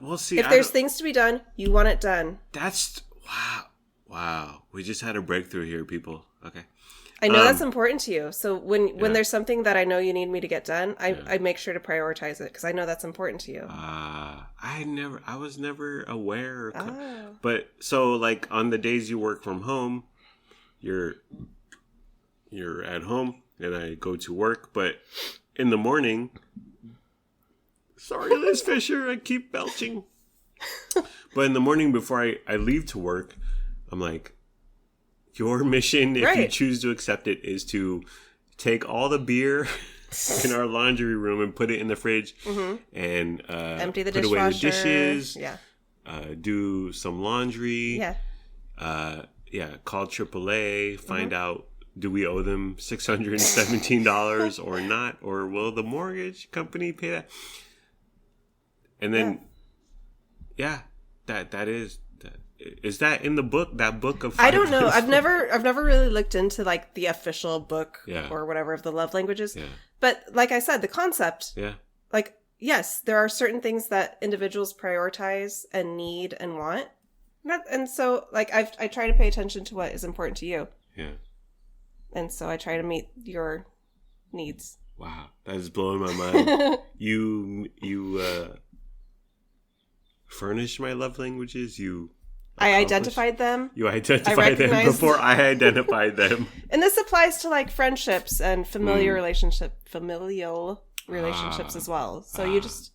We'll see. If there's things to be done, you want it done. That's wow. We just had a breakthrough here, people. Okay. I know that's important to you. So when there's something that I know you need me to get done, I make sure to prioritize it because I know that's important to you. I was never aware. But so like on the days you work from home, you're at home and I go to work, but in the morning, sorry, Liz Fisher, I keep belching. But in the morning before I leave to work, I'm like, your mission, if you choose to accept it, is to take all the beer in our laundry room and put it in the fridge and empty the put dishwasher. away the dishes. Yeah. Do some laundry. Yeah. Call AAA. Find out, do we owe them $617 or not? Or will the mortgage company pay that? And then, that is... Is that in the book? That book of... I don't know. I've never really looked into like the official book or whatever of the love languages. Yeah. But like I said, the concept. Yeah. Like, yes, there are certain things that individuals prioritize and need and want. And so like I try to pay attention to what is important to you. Yeah. And so I try to meet your needs. Wow. That is blowing my mind. You furnished my love languages. I identified them. You identified them before I identified them. And this applies to like friendships and familial relationships as well. So you just,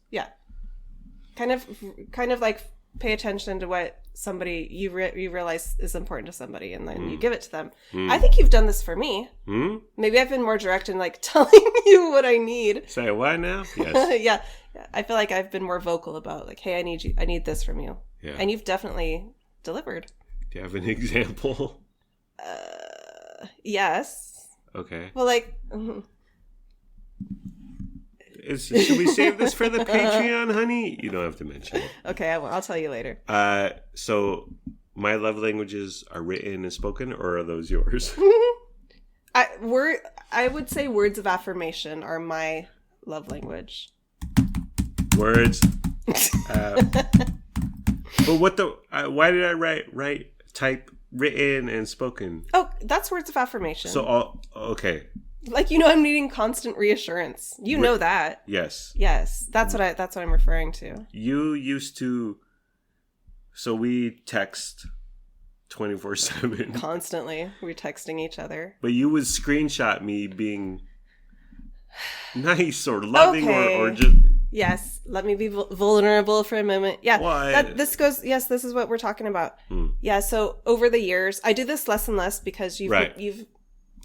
kind of like pay attention to what somebody you realize is important to somebody and then you give it to them. I think you've done this for me. Maybe I've been more direct in like telling you what I need. Say what now? Yes. Yeah. I feel like I've been more vocal about like, hey, I need this from you. Yeah. And you've definitely delivered. Do you have an example? Yes. Okay. Well, like... Should we save this for the Patreon, honey? You don't have to mention it. Okay, I'll tell you later. So my love languages are written and spoken, or are those yours? I would say words of affirmation are my love language. Words. But what the? Why did I type written and spoken? Oh, that's words of affirmation. So okay. Like, I'm needing constant reassurance. You know that. Yes. Yes, that's what I'm referring to. You used to. So we text 24/7 constantly. We're texting each other. But you would screenshot me being nice or loving or just. Yes, let me be vulnerable for a moment. Yeah, what? This is what we're talking about. Yeah, so over the years, I do this less and less because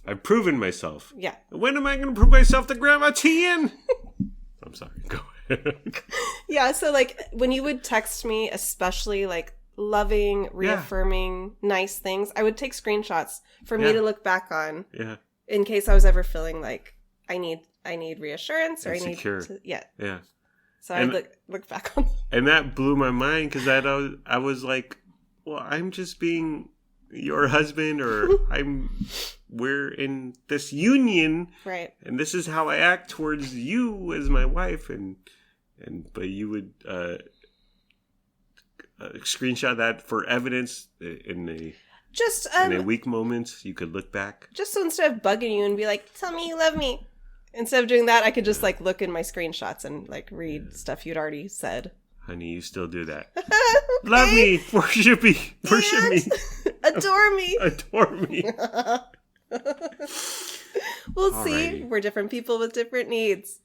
I've proven myself. Yeah. When am I going to prove myself to Grandma Tien? I'm sorry, go ahead. Yeah, so like when you would text me, especially like loving, reaffirming, nice things, I would take screenshots for me to look back on. Yeah. In case I was ever feeling like I need reassurance or Insecure. Yeah. So and, I look back on them. And that blew my mind because I was like, well, I'm just being your husband, or we're in this union, right? And this is how I act towards you as my wife, but you would screenshot that for evidence in a weak moment. You could look back. Just so instead of bugging you and be like, "Tell me you love me," instead of doing that, I could just like look in my screenshots and like read stuff you'd already said. Honey, you still do that. Okay. Love me, worship me, adore me, adore me. We'll see. We're different people with different needs.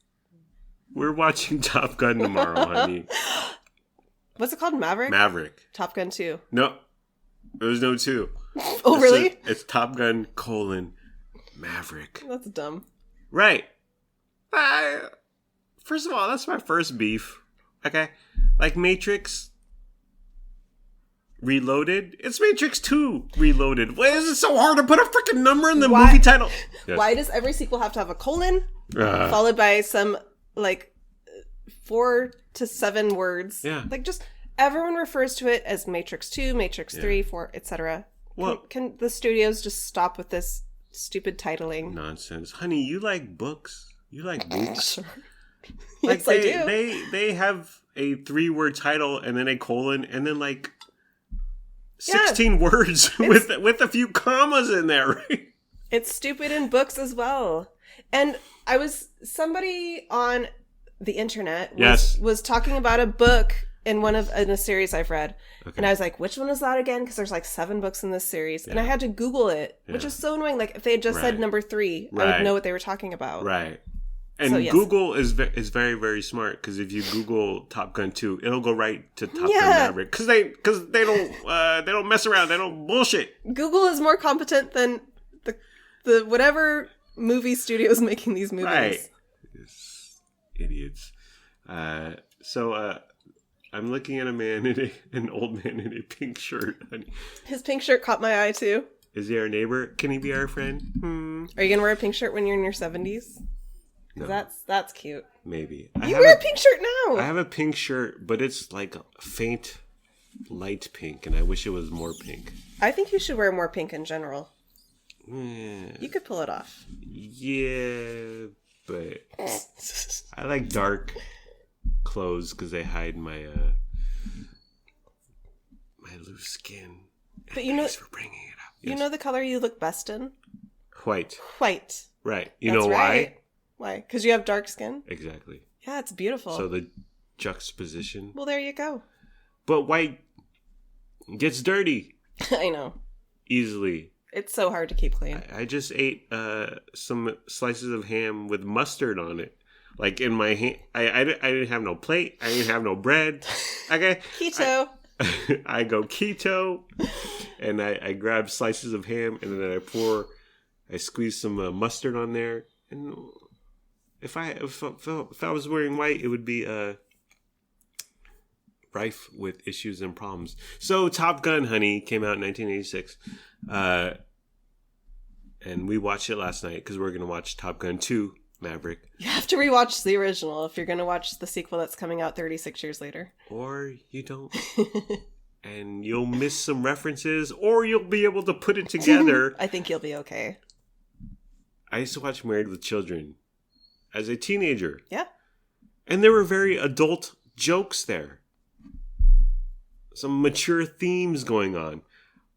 We're watching Top Gun tomorrow, honey. What's it called? Maverick? Maverick. Top Gun 2. No. There's no 2. Oh, really? It's Top Gun, Maverick. That's dumb. Right. First of all, that's my first beef. Okay? Like Matrix Reloaded. It's Matrix 2 Reloaded. Why is it so hard to put a freaking number in the movie title? Yes. Why does every sequel have to have a colon? Followed by some, like, 4 to 7 words. Yeah. Like, just everyone refers to it as Matrix 2, Matrix 3, 4, etc. Well, can the studios just stop with this stupid titling? Nonsense. Honey, you like books? You like books? Sure. Like yes, I do. They have a 3-word title and then a colon and then like 16 words with a few commas in there, right? It's stupid in books as well. And somebody on the internet was talking about a book in a series I've read. Okay. And I was like, which one is that again? Because there's like 7 books in this series. Yeah. And I had to Google it, which is so annoying. Like if they had just said number 3, I would know what they were talking about. Right. And so, Google is very, very smart because if you Google Top Gun 2, it'll go right to Top Gun Maverick because they don't mess around, they don't bullshit. Google is more competent than the whatever movie studio is making these movies. Right, idiots. So I'm looking at an old man in a pink shirt. Honey. His pink shirt caught my eye too. Is he our neighbor? Can he be our friend? Are you gonna wear a pink shirt when you're in your 70s? No. That's cute. Maybe. You wear a pink shirt now. I have a pink shirt, but it's like a faint light pink, and I wish it was more pink. I think you should wear more pink in general. You could pull it off. Yeah, but I like dark clothes because they hide my loose skin. But thanks for bringing it up. Yes. You know the color you look best in? White. That's Right. You know why? Right. Why? Because you have dark skin? Exactly. Yeah, it's beautiful. So the juxtaposition. Well, there you go. But white gets dirty. I know. Easily. It's so hard to keep clean. I just ate some slices of ham with mustard on it. Like in my hand. I didn't have no plate. I didn't have no bread. Okay. Keto. I go keto. And I grab slices of ham and then I squeeze some mustard on there. And if I was wearing white, it would be rife with issues and problems. So Top Gun, honey, came out in 1986. And we watched it last night because we're going to watch Top Gun 2 Maverick. You have to rewatch the original if you're going to watch the sequel that's coming out 36 years later. Or you don't. And you'll miss some references, or you'll be able to put it together. I think you'll be okay. I used to watch Married with Children as a teenager. Yeah. And there were very adult jokes there. Some mature themes going on.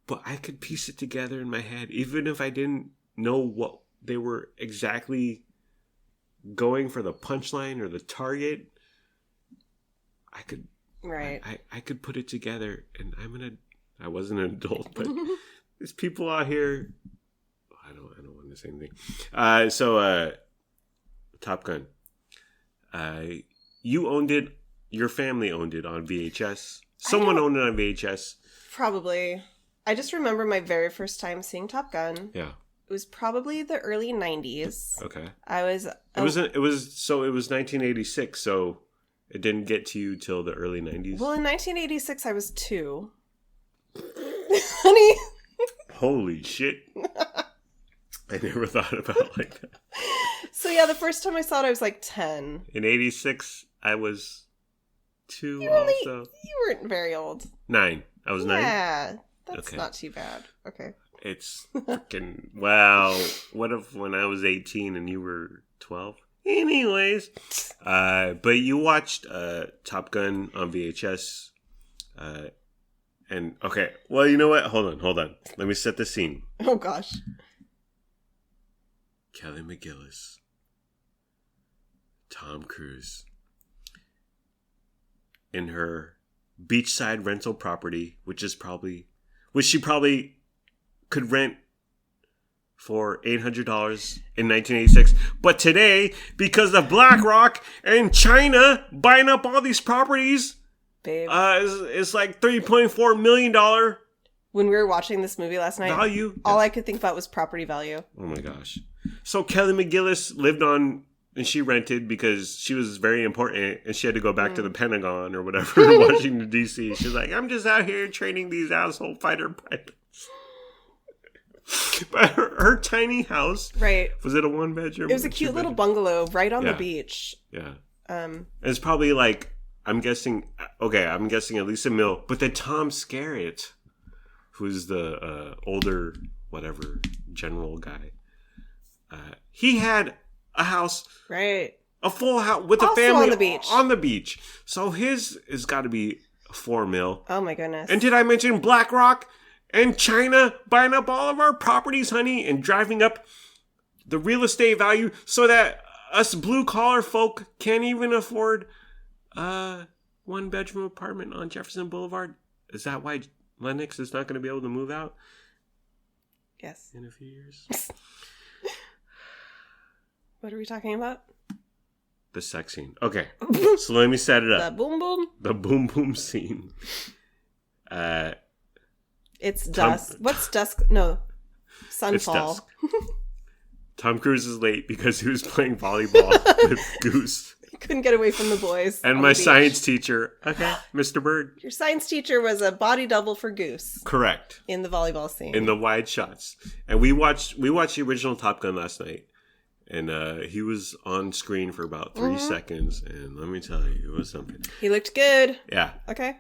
But I could piece it together in my head, even if I didn't know what they were exactly going for, the punchline or the target. I could, Right. I could put it together, and I wasn't an adult, but there's people out here. I don't want to say anything. So Top Gun. You owned it. Your family owned it on VHS. Someone owned it on VHS. Probably. I just remember my very first time seeing Top Gun. Yeah. It was probably the early 90s. Okay. It was 1986, so it didn't get to you till the early 90s. Well, in 1986 I was 2. Honey. Holy shit. I never thought about it like that. So yeah, the first time I saw it I was like 10. In 86 I was 2 You also. You weren't very old. 9. I was 9. Yeah. That's Okay. not too bad. Okay. It's freaking, well, what if when I was 18 and you were 12? Anyways, but you watched Top Gun on VHS, and okay, well, you know what? Hold on. Let me set the scene. Oh gosh. Kelly McGillis, Tom Cruise, in her beachside rental property, which she probably could rent for $800 in 1986. But today, because of BlackRock and China buying up all these properties, Babe. it's like $3.4 million When we were watching this movie last night, value. all I could think about was property value. Oh my gosh. So Kelly McGillis lived on, and she rented because she was very important and she had to go back to the Pentagon or whatever in Washington, D.C. She's like, I'm just out here training these asshole fighter pilots. But her tiny house, Right. was it a one bedroom? It was a cute little bungalow right on the Yeah. beach. Yeah. Um, It's probably like, I'm guessing at least $1 million. But then Tom Skerritt, who's the older, whatever, general guy, he had a house, right. a full house with a Also family on the beach. On the beach. So his has got to be $4 million. Oh my goodness. And did I mention BlackRock and China buying up all of our properties, honey, and driving up the real estate value so that us blue collar folk can't even afford a 1-bedroom apartment on Jefferson Boulevard? Is that why Lennox is not going to be able to move out Yes. in a few years? What are we talking about? The sex scene. Okay, so let me set it The up. boom boom. The boom boom scene. It's Tom- dusk. What's dusk? No. It's Sunfall. dusk. Tom Cruise is late because he was playing volleyball with Goose. Couldn't get away from the boys. And on my the beach. science teacher, okay, Mr. Bird. Your science teacher was a body double for Goose Correct. in the volleyball scene. In the wide shots. And we watched the original Top Gun last night. And he was on screen for about 3 seconds. And let me tell you, it was something. He looked good. Yeah. Okay.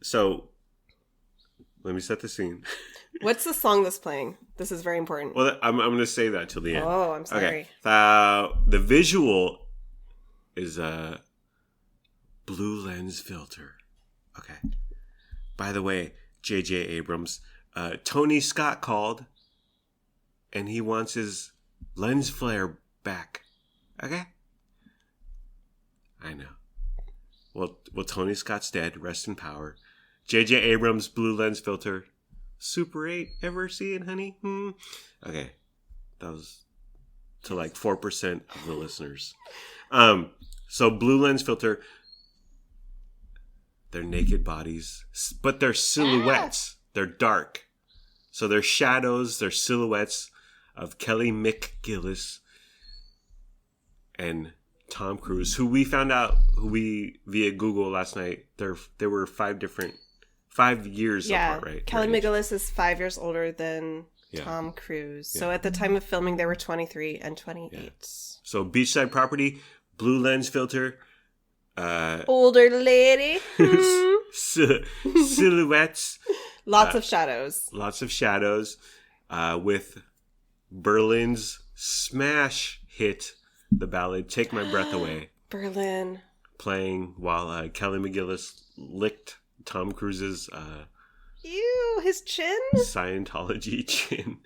So, let me set the scene. What's the song that's playing? This is very important. Well, I'm going to say that till the end. Oh, I'm sorry. Okay. The visual is a blue lens filter. Okay. By the way, J.J. Abrams, Tony Scott called, and he wants his lens flare back. Okay? I know. Well, Tony Scott's dead. Rest in power. J.J. Abrams, blue lens filter. Super 8, ever see it, honey? Okay. That was to like 4% of the listeners. So blue lens filter, they're naked bodies, but they're silhouettes. They're dark. So they're shadows, they're silhouettes of Kelly McGillis and Tom Cruise, who we found out, via Google last night, there were 5 years apart, right? Kelly Their age. McGillis is 5 years older than Yeah. Tom Cruise. Yeah. So at the time of filming, they were 23 and 28. Yeah. So beachside property, blue lens filter, Older lady. silhouettes, Lots of shadows. Lots of shadows, with Berlin's smash hit, the ballad "Take My Breath Away," Berlin. playing while Kelly McGillis licked Tom Cruise's Ew, his chin? Scientology chin.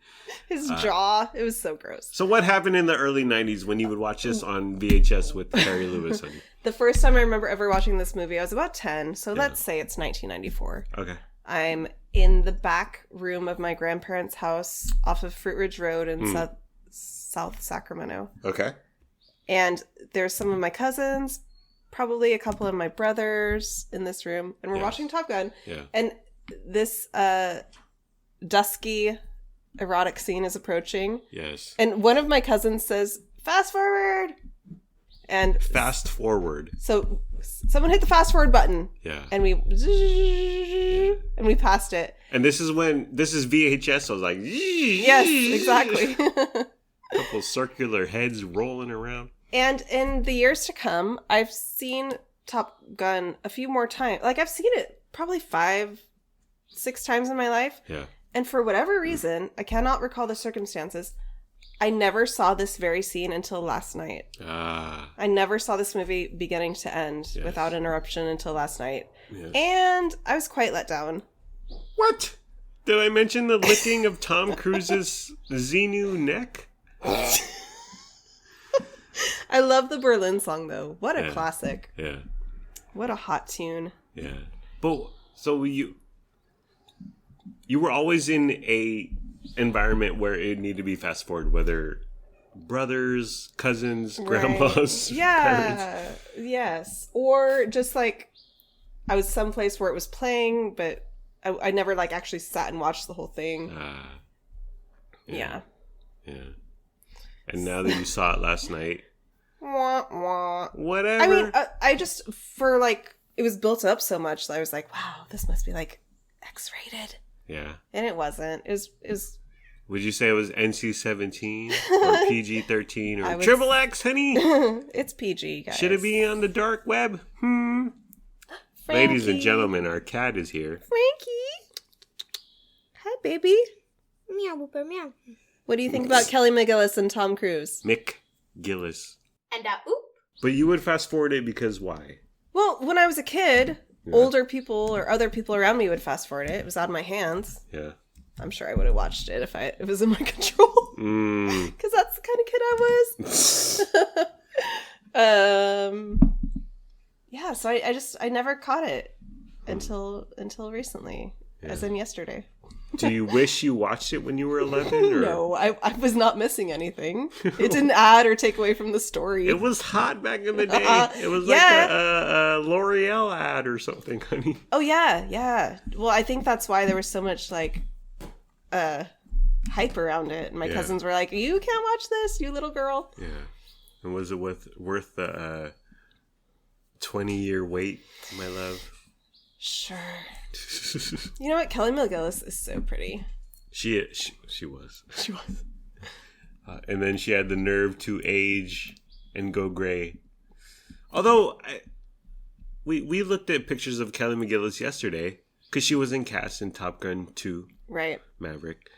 His jaw. It was so gross. So what happened in the early 90s when you would watch this on VHS with Terry Lewis? The first time I remember ever watching this movie, I was about 10, so let's say it's 1994. Okay. I'm in the back room of my grandparents' house off of Fruit Ridge Road in South Sacramento. Okay. And there's some of my cousins, probably a couple of my brothers in this room, and we're watching Top Gun. Yeah. And this dusky erotic scene is approaching. Yes. And one of my cousins says, "Fast forward!" And fast forward. so someone hit the fast forward button. Yeah. And we passed it. And this is VHS, so I was like, Yes, exactly. couple circular heads rolling around. And in the years to come, I've seen Top Gun a few more times. Like, I've seen it probably 5-6 times in my life. Yeah. And for whatever reason, I cannot recall the circumstances, I never saw this very scene until last night. I never saw this movie beginning to end without interruption until last night. Yes. And I was quite let down. What? Did I mention the licking of Tom Cruise's Xenu neck? I love the Berlin song, though. What a classic. Yeah. What a hot tune. Yeah. But, so you were always in a environment where it needed to be fast forward, whether brothers, cousins, grandmas, parents. Yes. Or just like I was someplace where it was playing, but I never like actually sat and watched the whole thing. Yeah. And now that you saw it last night, wah, wah. Whatever. I mean, I just, for like, it was built up so much that I was like, wow, this must be like X-rated. Yeah. And it wasn't. It was Would you say it was NC-17 or PG-13 or Triple X, honey? It's PG, guys. Should it be on the dark web? Ladies and gentlemen, our cat is here. Frankie. Hi, baby. Meow, Whooper, meow. What do you think about Kelly McGillis and Tom Cruise? Mick Gillis. And oop. But you would fast forward it because why? Well, when I was a kid, older people or other people around me would fast forward it. It was out of my hands. Yeah. I'm sure I would have watched it if it was in my control. Because that's the kind of kid I was. Yeah, so I never caught it until recently, as in yesterday. Do you wish you watched it when you were 11? Or? No, I was not missing anything. It didn't add or take away from the story. It was hot back in the day. It was like a L'Oreal ad or something, honey. Oh, yeah. Well, I think that's why there was so much, like, hype around it. And my cousins were like, you can't watch this, you little girl. Yeah. And was it worth the 20-year wait, my love? Sure. You know what? Kelly McGillis is so pretty. She was. She was. And then she had the nerve to age and go gray. Although, we looked at pictures of Kelly McGillis yesterday because she was in cast in Top Gun 2. Right. Maverick.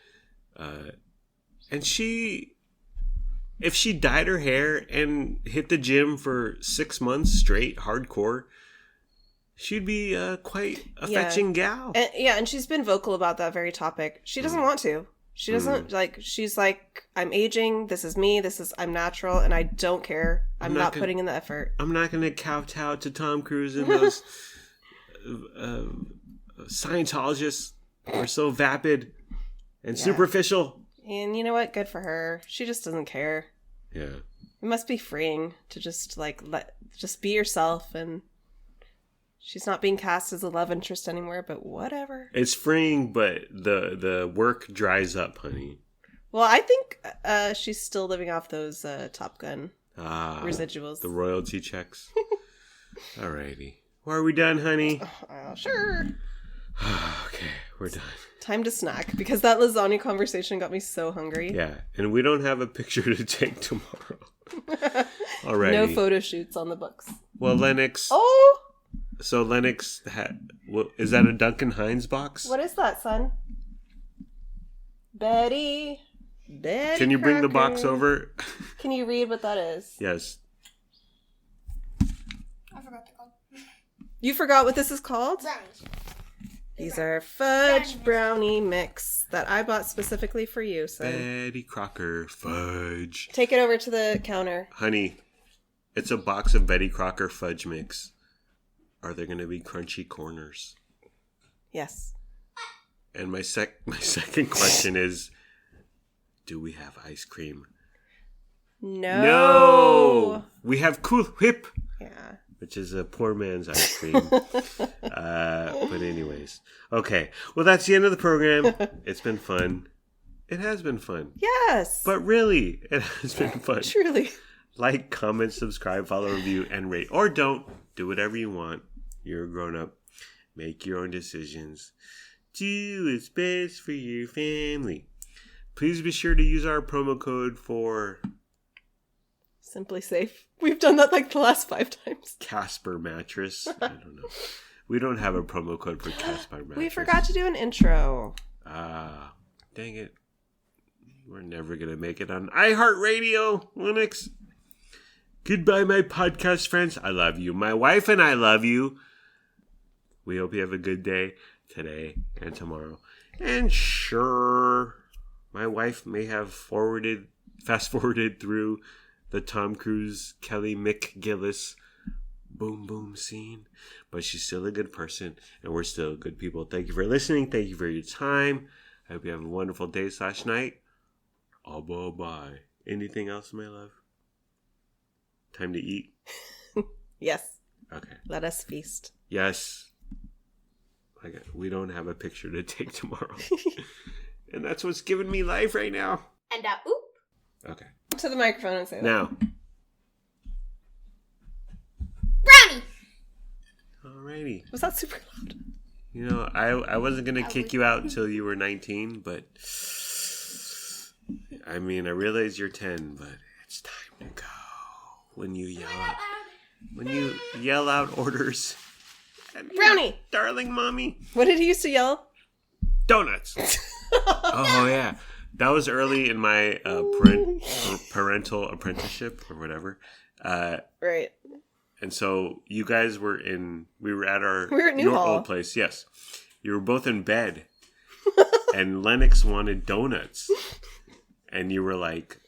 And if she dyed her hair and hit the gym for 6 months straight, hardcore, she'd be quite a fetching gal. And she's been vocal about that very topic. She doesn't want to. She doesn't, she's like, I'm aging, this is me, I'm natural, and I don't care. I'm not putting in the effort. I'm not going to kowtow to Tom Cruise and those Scientologists who are so vapid and superficial. And you know what? Good for her. She just doesn't care. Yeah. It must be freeing to just, just be yourself, and she's not being cast as a love interest anymore, but whatever. It's freeing, but the work dries up, honey. Well, I think she's still living off those Top Gun residuals. The royalty checks. Alrighty. Well, are we done, honey? Sure. Okay, we're done. Time to snack, because that lasagna conversation got me so hungry. Yeah, and we don't have a picture to take tomorrow. Alrighty. No photo shoots on the books. Well, Lennox... Oh! So Lennox What is that? A Duncan Hines box? What is that, son? Betty. Can you bring the box Crocker. over? Can you read what that is? Yes. I forgot the call. You forgot what this is called? Brownies. These are fudge brownie mix that I bought specifically for you, son. Betty Crocker fudge. Take it over to the counter. Honey, it's a box of Betty Crocker fudge mix. Are there going to be crunchy corners? Yes. And my second question is, do we have ice cream? No. We have Cool Whip, Yeah. which is a poor man's ice cream. But anyways. Okay. Well, that's the end of the program. It's been fun. It has been fun. Yes. But really, it has been fun. Truly. Like, comment, subscribe, follow, review, and rate. Or don't. Do whatever you want. You're a grown-up. Make your own decisions. Do what's best for your family. Please be sure to use our promo code for Simply Safe. We've done that like the last 5 times. Casper Mattress. I don't know. We don't have a promo code for Casper Mattress. We forgot to do an intro. Ah, dang it. We're never going to make it on iHeartRadio, Linux. Goodbye, my podcast friends. I love you. My wife and I love you. We hope you have a good day today and tomorrow. And sure, my wife may have fast forwarded through the Tom Cruise, Kelly McGillis boom boom scene, but she's still a good person, and we're still good people. Thank you for listening. Thank you for your time. I hope you have a wonderful day / night. Bye. Anything else, my love? Time to eat? Yes. Okay. Let us feast. Yes. We don't have a picture to take tomorrow. And that's what's giving me life right now. And oop. Okay. To the microphone and say that. Now. Brownie. Alrighty. Was that super loud? You know, I wasn't going to kick you out until you were 19, but I mean, I realize you're 10, but it's time to go. When you yell out orders. Brownie! Darling mommy. What did he used to yell? Donuts. Oh, yeah. That was early in my parental apprenticeship or whatever. Right. And so you guys were we were at at your Newhall. old place. Yes. You were both in bed. And Lennox wanted donuts. And you were like,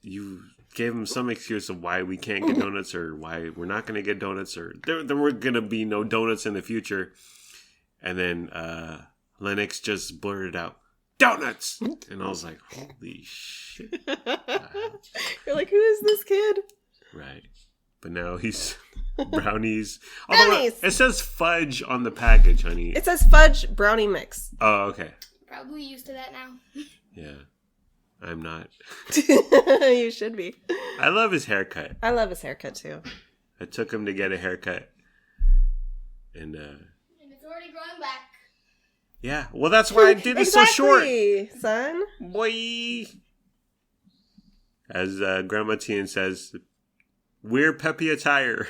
you gave him some excuse of why we can't get donuts or why we're not going to get donuts or there were going to be no donuts in the future. And then Lennox just blurted out, donuts! And I was like, holy shit. You're like, who is this kid? Right. But now he's brownies. Brownies! Although it says fudge on the package, honey. It says fudge brownie mix. Oh, okay. Probably used to that now. Yeah. I'm not. You should be. I love his haircut. I love his haircut too. I took him to get a haircut. And And it's already growing back. yeah. Well, that's why I did it so short. Exactly, son. Boy. As Grandma Tien says, wear peppy attire.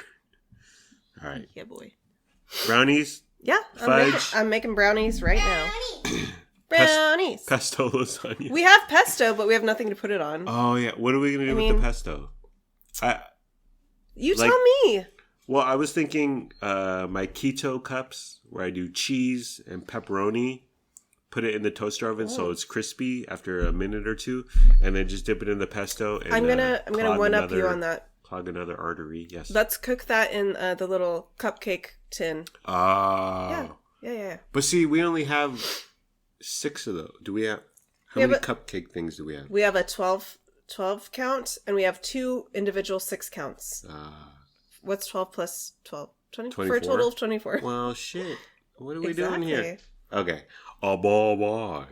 All right. Yeah, boy. Brownies. Yeah, Fudge. I'm making brownies right now. Brownie. Brownies. Pesto lasagna. We have pesto, but we have nothing to put it on. Oh, yeah. What are we going to do with the pesto? You like- tell me. Well, I was thinking my keto cups where I do cheese and pepperoni, put it in the toaster oven so it's crispy after a minute or two, and then just dip it in the pesto. And, I'm gonna one up you on that. Clog another artery. Yes. Let's cook that in the little cupcake tin. Oh. Yeah. But see, we only have 6 of those. Do we have? How many cupcake things do we have? We have a 12 count, and we have 2 individual 6 counts. What's 12 plus 12? 20? 24? For a total of 24. Well, shit. What are we Exactly. doing here? Okay. Oh, boy.